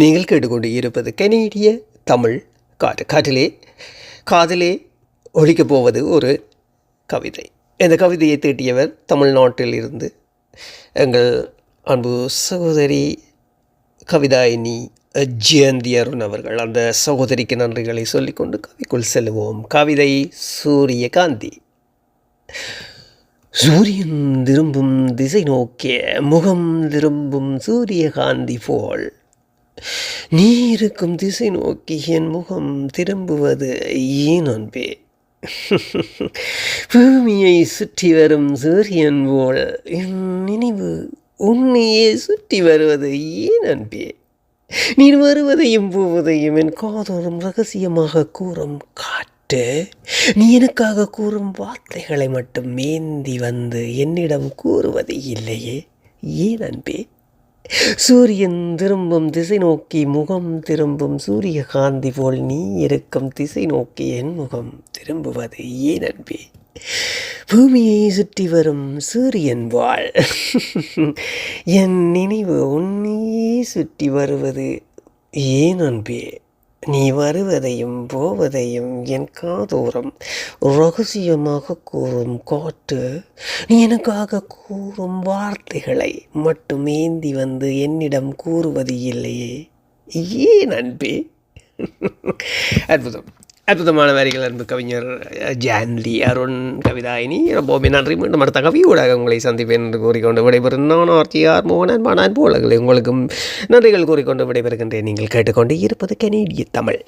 நீங்கள் கேட்டுக்கொண்டு இருப்பது கனேடிய தமிழ் காற்றிலே காதலே ஒழிக்கப் போவது ஒரு கவிதை. இந்த கவிதையை தீட்டியவர் தமிழ்நாட்டில் இருந்து எங்கள் அன்பு சகோதரி கவிதாயினி ஜெயந்தி அருண் அவர்கள். அந்த சகோதரிக்கு நன்றிகளை சொல்லிக்கொண்டு கவிக்குள் செல்வோம். கவிதை சூரியகாந்தி. சூரியன் திரும்பும் திசை நோக்கிய முகம் திரும்பும் சூரியகாந்தி போல் நீ இருக்கும் திசை நோக்கி என் முகம் திரும்புவது ஏன் அன்பே? பூமியை சுற்றி வரும் சூரியன் போல் என் நினைவு உன்னையே சுற்றி வருவது ஏன் அன்பே? நீ வருவதையும் போவதையும் என் காதோறும் ரகசியமாக கூறும் காற்று, நீ எனக்காக கூறும் வார்த்தைகளை மட்டும் மேந்தி வந்து என்னிடம் கூறுவது இல்லையே ஏன் அன்பே? சூரியன் திரும்பும் திசை நோக்கி முகம் திரும்பும் சூரியகாந்தி போல் நீ இருக்கும் திசை நோக்கி என் முகம் திரும்புவது ஏன் அன்பே? பூமியை சுற்றி வரும் சூரியன் வாழ் என் நினைவு உன்னையே சுற்றி வருவது ஏன் அன்பே? நீ வருவதையும் போவதையும் என் காதோரம் ரகசியமாக கூறும் காற்று, நீ எனக்காக கூறும் வார்த்தைகளை மட்டும் ஏந்தி வந்து என்னிடம் கூறுவது இல்லையே ஏன் அன்பே? அற்புதம், அற்புதமான வரிகள் அன்பு கவிஞர் ஜெயந்தி அருண் கவிதாயினி. ரொம்பவே நன்றி. மீண்டும் அடுத்த கவி ஊடாக உங்களை சந்திப்பேன் என்று கூறிக்கொண்டு விடைபெறும் நான் ஆர்டிஆர் மோகன். அன்பான அன்பு உலகளை உங்களுக்கும் நன்றிகள் கூறிக்கொண்டு விடைபெறுகின்றேன். நீங்கள் கேட்டுக்கொண்டு இருப்பது கனேடிய தமிழ்.